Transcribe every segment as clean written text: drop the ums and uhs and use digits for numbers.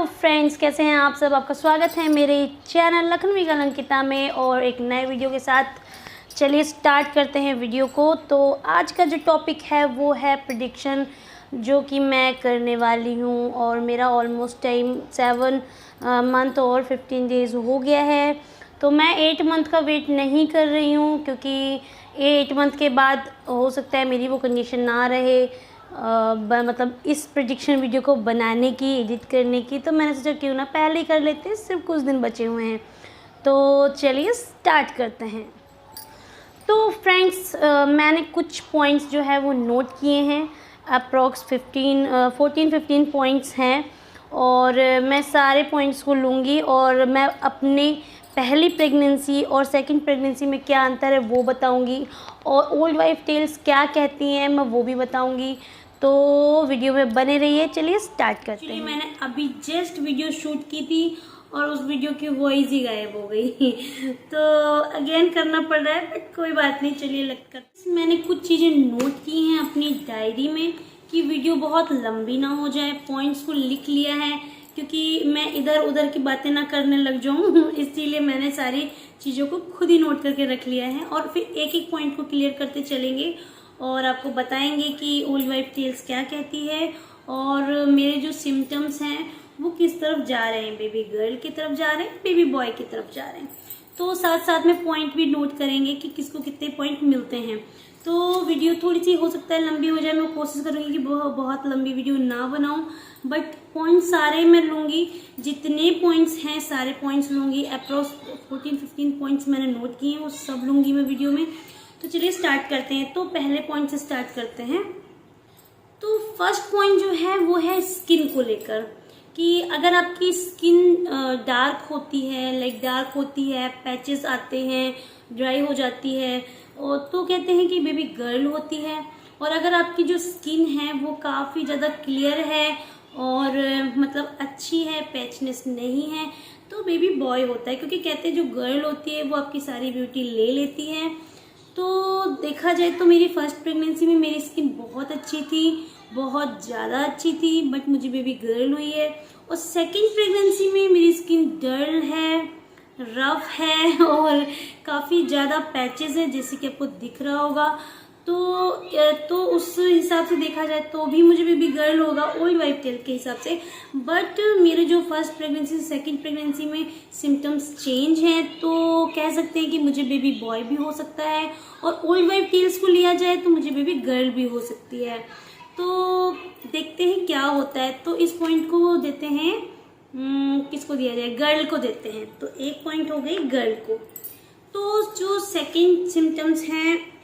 Friends, कैसे हैं आप सब। आपका स्वागत है मेरे चैनल लखनवी कलंकिता में और एक नए वीडियो के साथ। चलिए स्टार्ट करते हैं वीडियो को। तो आज का जो टॉपिक है वो है प्रेडिक्शन, जो कि मैं करने वाली हूँ और मेरा ऑलमोस्ट टाइम 7 मंथ और 15 डेज़ हो गया है। तो मैं 8 मंथ का वेट नहीं कर रही हूँ, क्योंकि 8 मंथ के बाद हो सकता है मेरी वो कंडीशन ना रहे, मतलब इस प्रेडिक्शन वीडियो को बनाने की, एडिट करने की। तो मैंने सोचा क्यों ना पहले ही कर लेते हैं, सिर्फ कुछ दिन बचे हुए हैं। तो चलिए स्टार्ट करते हैं। तो फ्रेंड्स, मैंने कुछ पॉइंट्स जो है वो नोट किए हैं। अप्रॉक्स 14-15 पॉइंट्स हैं और मैं सारे पॉइंट्स को लूँगी और मैं अपने पहली प्रेगनेंसी और सेकंड प्रेगनेंसी में क्या अंतर है वो बताऊंगी, और ओल्ड वाइफ टेल्स क्या कहती हैं मैं वो भी बताऊंगी। तो वीडियो में बने रहिए। चलिए स्टार्ट करते हैं। मैंने अभी जस्ट वीडियो शूट की थी और उस वीडियो की वॉइस ही गायब हो गई तो अगेन करना पड़ रहा है, बट कोई बात नहीं। चलिए लगकर मैंने कुछ चीज़ें नोट की हैं अपनी डायरी में कि वीडियो बहुत लंबी ना हो जाए। पॉइंट्स को लिख लिया है क्योंकि मैं इधर उधर की बातें ना करने लग जाऊँ इसीलिए मैंने सारी चीज़ों को खुद ही नोट करके रख लिया है और फिर एक एक पॉइंट को क्लियर करते चलेंगे और आपको बताएंगे कि ओल्ड वाइफ टेल्स क्या कहती है और मेरे जो सिम्टम्स हैं वो किस तरफ जा रहे हैं, बेबी गर्ल की तरफ जा रहे हैं, बेबी बॉय की तरफ जा रहे हैं। तो साथ साथ में पॉइंट भी नोट करेंगे कि किसको कितने पॉइंट मिलते हैं। तो वीडियो थोड़ी सी हो सकता है लंबी हो जाए, मैं कोशिश करूँगी कि बहुत लंबी वीडियो ना बनाऊं, बट पॉइंट सारे मैं लूँगी। जितने पॉइंट्स हैं सारे पॉइंट्स लूँगी। अप्रॉक्स 14-15 पॉइंट्स मैंने नोट किए हैं, वो सब लूँगी मैं वीडियो में। तो चलिए स्टार्ट करते हैं। तो पहले पॉइंट से स्टार्ट करते हैं। तो फर्स्ट पॉइंट जो है वो है स्किन को लेकर, कि अगर आपकी स्किन डार्क होती है, लाइक डार्क होती है, पैचेस आते हैं, ड्राई हो जाती है, और तो कहते हैं कि बेबी गर्ल होती है। और अगर आपकी जो स्किन है वो काफ़ी ज़्यादा क्लियर है और मतलब अच्छी है, पैचनेस नहीं है, तो बेबी बॉय होता है। क्योंकि कहते हैं जो गर्ल होती है वो आपकी सारी ब्यूटी ले लेती है। तो देखा जाए तो मेरी फर्स्ट प्रेगनेंसी में मेरी स्किन बहुत अच्छी थी, बहुत ज़्यादा अच्छी थी, बट मुझे बेबी गर्ल हुई है। और सेकंड प्रेगनेंसी में मेरी स्किन डल है, रफ है और काफ़ी ज़्यादा पैचेस है, जैसे कि आपको दिख रहा होगा। तो उस हिसाब से देखा जाए तो भी मुझे बेबी गर्ल होगा ओल्ड वाइफ टेल के हिसाब से। बट मेरे जो फर्स्ट प्रेगनेंसी सेकंड प्रेगनेंसी में सिम्टम्स चेंज हैं, तो कह सकते हैं कि मुझे बेबी बॉय भी हो सकता है, और ओल्ड वाइफ टेल्स को लिया जाए तो मुझे बेबी गर्ल भी हो सकती है। तो देखते हैं क्या होता है। तो इस पॉइंट को देते हैं, किसको दिया जाए, गर्ल को देते हैं। तो एक पॉइंट हो गई गर्ल को। तो जो सेकंड सिम्टम्स हैं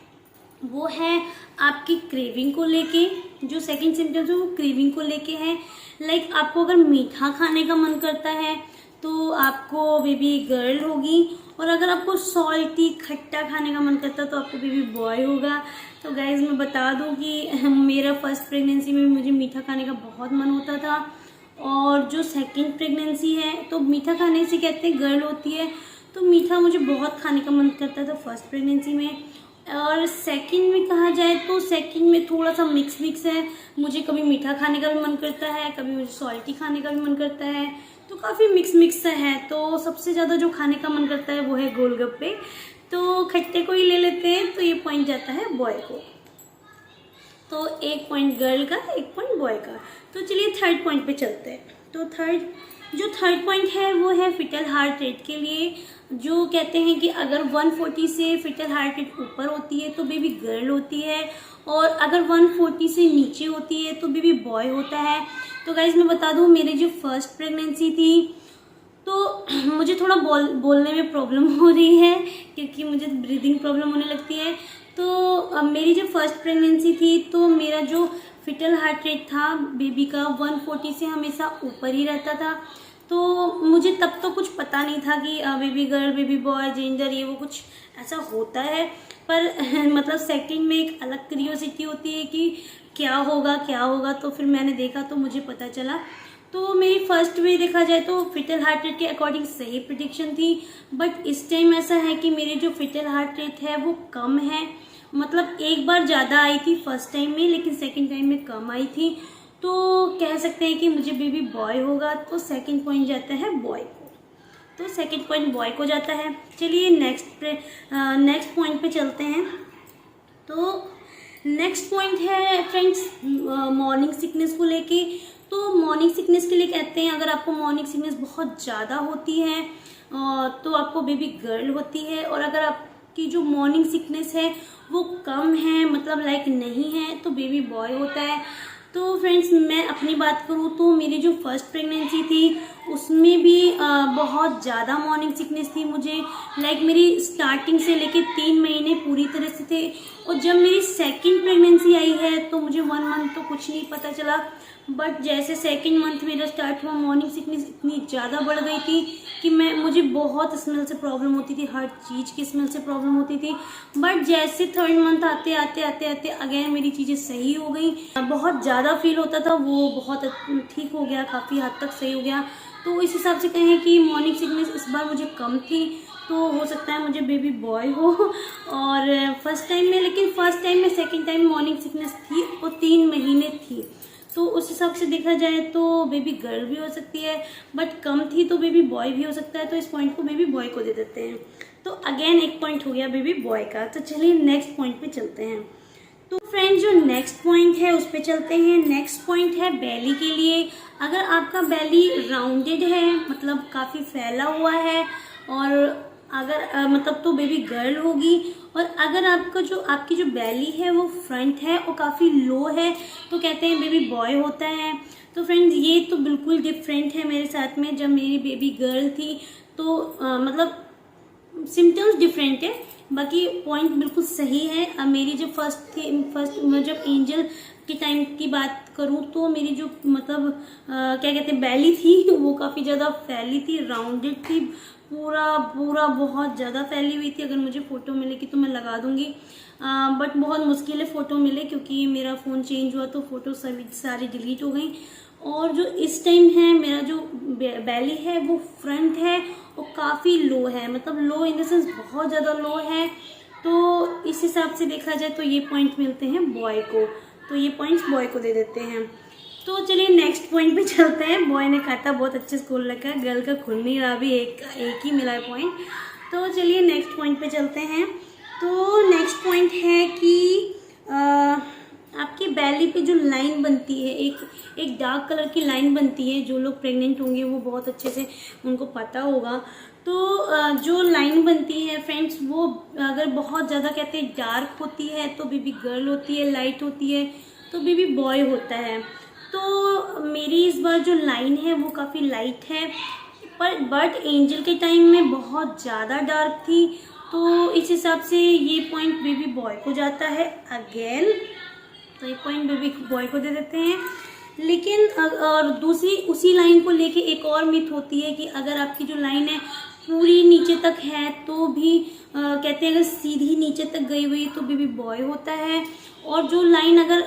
वो है आपकी क्रेविंग को लेके। जो सेकंड सिम्टम्स है वो क्रेविंग को लेके है। लाइक आपको अगर मीठा खाने का मन करता है तो आपको बेबी गर्ल होगी, और अगर आपको सॉल्टी खट्टा खाने का मन करता है तो आपको बेबी बॉय होगा। तो गाइज मैं बता दूं कि मेरा फर्स्ट प्रेगनेंसी में मुझे मीठा खाने का बहुत मन होता था, और जो सेकंड प्रेगनेंसी है तो मीठा खाने से कहते हैं गर्ल होती है, तो मीठा मुझे बहुत खाने का मन करता था फर्स्ट प्रेगनेंसी में। और सेकंड में कहा जाए तो सेकंड में थोड़ा सा मिक्स है। मुझे कभी मीठा खाने का भी मन करता है, कभी मुझे सॉल्टी खाने का भी मन करता है, तो काफ़ी मिक्स है। तो सबसे ज़्यादा जो खाने का मन करता है वो है गोलगप्पे, तो खट्टे को ही ले लेते हैं। तो ये पॉइंट जाता है बॉय को। तो एक पॉइंट गर्ल का, एक पॉइंट बॉय का। तो चलिए थर्ड पॉइंट पे चलते हैं। तो थर्ड पॉइंट है वो है फिटल हार्ट रेट के लिए। जो कहते हैं कि अगर 140 से फिटल हार्ट रेट ऊपर होती है तो बेबी गर्ल होती है, और अगर 140 से नीचे होती है तो बेबी बॉय होता है। तो गाइज मैं बता दूं, मेरी जो फर्स्ट प्रेगनेंसी थी तो मुझे थोड़ा बोलने में प्रॉब्लम हो रही है, क्योंकि मुझे ब्रीदिंग प्रॉब्लम होने लगती है। तो मेरी जो फर्स्ट प्रेगनेंसी थी तो मेरा जो फिटल हार्ट रेट था बेबी का 140 से हमेशा ऊपर ही रहता था। तो मुझे तब तो कुछ पता नहीं था कि baby girl, baby boy, gender ये वो कुछ ऐसा होता है। पर मतलब सेकंड में एक अलग क्यूरियोसिटी होती है कि क्या होगा। तो फिर मैंने देखा तो मुझे पता चला। तो मेरी फर्स्ट में देखा जाए तो फिटल हार्ट रेट के अकॉर्डिंग सही प्रेडिक्शन थी, बट इस टाइम ऐसा है कि मेरी जो फिटल हार्ट रेट है वो कम है। मतलब एक बार ज़्यादा आई थी फर्स्ट टाइम में, लेकिन सेकंड टाइम में कम आई थी। तो कह सकते हैं कि मुझे बेबी बॉय होगा, तो सेकंड पॉइंट जाता है बॉय को, तो सेकंड पॉइंट बॉय को जाता है। चलिए नेक्स्ट पॉइंट पे चलते हैं। तो नेक्स्ट पॉइंट है फ्रेंड्स मॉर्निंग सिकनेस को लेके। तो मॉर्निंग सिकनेस के लिए कहते हैं अगर आपको मॉर्निंग सिकनेस बहुत ज़्यादा होती है तो आपको बेबी गर्ल होती है, और अगर आपकी जो मॉर्निंग सिकनेस है वो कम है, मतलब लाइक नहीं है, तो बेबी बॉय होता है। तो फ्रेंड्स मैं अपनी बात करूँ तो मेरी जो फर्स्ट प्रेगनेंसी थी उसमें भी बहुत ज़्यादा मॉर्निंग सिकनेस थी मुझे, लाइक मेरी स्टार्टिंग से लेके 3 महीने पूरी तरह से थे। और जब मेरी सेकंड प्रेगनेंसी आई है तो मुझे 1 मंथ तो कुछ नहीं पता चला, बट जैसे सेकंड मंथ मेरा स्टार्ट हुआ मॉर्निंग सिकनेस इतनी ज़्यादा बढ़ गई थी कि मुझे बहुत स्मेल से प्रॉब्लम होती थी, हर चीज़ की स्मेल से प्रॉब्लम होती थी। बट जैसे थर्ड मंथ आते आते अगेन मेरी चीज़ें सही हो गई, बहुत ज़्यादा फील होता था वो बहुत ठीक हो गया, काफ़ी हद तक सही हो गया। तो इस हिसाब से कहें कि मॉर्निंग सिकनेस इस बार मुझे कम थी, तो हो सकता है मुझे बेबी बॉय हो। और फर्स्ट टाइम में सेकंड टाइम मॉर्निंग सिकनेस थी और 3 महीने थी, तो उस हिसाब से देखा जाए तो बेबी गर्ल भी हो सकती है, बट कम थी तो बेबी बॉय भी हो सकता है, तो इस पॉइंट को बेबी बॉय को दे देते हैं। तो अगेन एक पॉइंट हो गया बेबी बॉय का। तो चलिए नेक्स्ट पॉइंट पे चलते हैं। तो फ्रेंड जो नेक्स्ट पॉइंट है उस पे चलते हैं। नेक्स्ट पॉइंट है बेली के लिए। अगर आपका बेली राउंडेड है, मतलब काफ़ी फैला हुआ है, और अगर मतलब तो बेबी गर्ल होगी। और अगर आपकी जो बेली है वो फ्रंट है और काफ़ी लो है तो कहते हैं बेबी बॉय होता है। तो फ्रेंड्स ये तो बिल्कुल डिफरेंट है मेरे साथ में। जब मेरी बेबी गर्ल थी तो मतलब सिम्टम्स डिफरेंट है, बाकी पॉइंट बिल्कुल सही है। अब मेरी जो फर्स्ट मैं जब एंजल के टाइम की बात करूँ तो मेरी जो मतलब क्या कहते हैं बेली थी वो काफ़ी ज़्यादा फैली थी, राउंडेड थी, पूरा बहुत ज़्यादा फैली हुई थी। अगर मुझे फ़ोटो मिलेगी तो मैं लगा दूंगी, बट बहुत मुश्किल है फ़ोटो मिले क्योंकि मेरा फ़ोन चेंज हुआ तो फ़ोटो सारी डिलीट हो गई। और जो इस टाइम है मेरा जो बेली है वो फ्रंट है और काफ़ी लो है, मतलब लो इन द सेंस बहुत ज़्यादा लो है। तो इस हिसाब से देखा जाए तो ये पॉइंट मिलते हैं बॉय को, तो ये पॉइंट्स बॉय को दे देते हैं। तो चलिए नेक्स्ट पॉइंट पे चलते हैं। बॉय ने खाता बहुत अच्छे स्कूल रखा है, गर्ल का खुल नहीं रहा, अभी एक ही मिला है पॉइंट। तो चलिए नेक्स्ट पॉइंट पे चलते हैं। तो नेक्स्ट पॉइंट है कि आपकी बेली पे जो लाइन बनती है, एक डार्क कलर की लाइन बनती है, जो लोग प्रेग्नेंट होंगे वो बहुत अच्छे से उनको पता होगा। तो जो लाइन बनती है फ्रेंड्स वो अगर बहुत ज़्यादा कहते हैं डार्क होती है तो बेबी गर्ल होती है, लाइट होती है तो बेबी बॉय होता है। तो मेरी इस बार जो लाइन है वो काफ़ी लाइट है, बट एंजल के टाइम में बहुत ज़्यादा डार्क थी, तो इस हिसाब से ये पॉइंट बेबी बॉय को जाता है अगेन। तो ये पॉइंट बेबी बॉय को दे देते हैं। लेकिन और दूसरी उसी लाइन को लेके एक और मिथ होती है कि अगर आपकी जो लाइन है पूरी नीचे तक है तो भी कहते हैं अगर सीधी नीचे तक गई हुई तो बेबी बॉय होता है, और जो लाइन अगर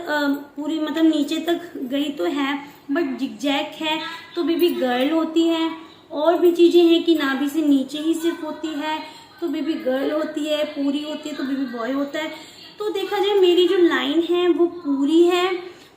पूरी मतलब नीचे तक गई तो है बट जिगजैग है तो बेबी गर्ल होती है। और भी चीज़ें हैं कि नाभि से नीचे ही सिर्फ होती है तो बेबी गर्ल होती है, पूरी होती है तो बेबी बॉय होता है। तो देखा जाए मेरी जो लाइन है वो पूरी है,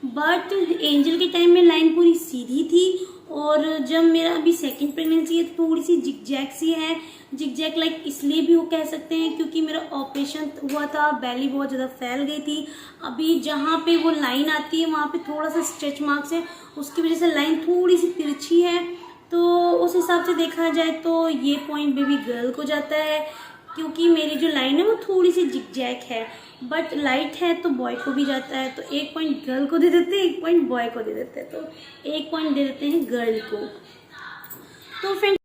बट एंजल के टाइम में लाइन पूरी सीधी थी, और जब मेरा अभी सेकंड प्रेगनेंसी है थोड़ी सी जिगजैग सी है। जिगजैग लाइक इसलिए भी वो कह सकते हैं क्योंकि मेरा ऑपरेशन हुआ था, बेली बहुत ज़्यादा फैल गई थी। अभी जहाँ पे वो लाइन आती है वहाँ पे थोड़ा सा स्ट्रेच मार्क्स है, उसकी वजह से लाइन थोड़ी सी तिरछी है। तो उस हिसाब से देखा जाए तो ये पॉइंट बेबी गर्ल को जाता है, क्योंकि मेरी जो लाइन है वो थोड़ी सी जिगजैग है, बट लाइट है तो बॉय को भी जाता है। तो एक पॉइंट गर्ल को दे देते हैं, एक पॉइंट बॉय को दे देते हैं, तो एक पॉइंट दे देते हैं गर्ल को। तो फ्रेंड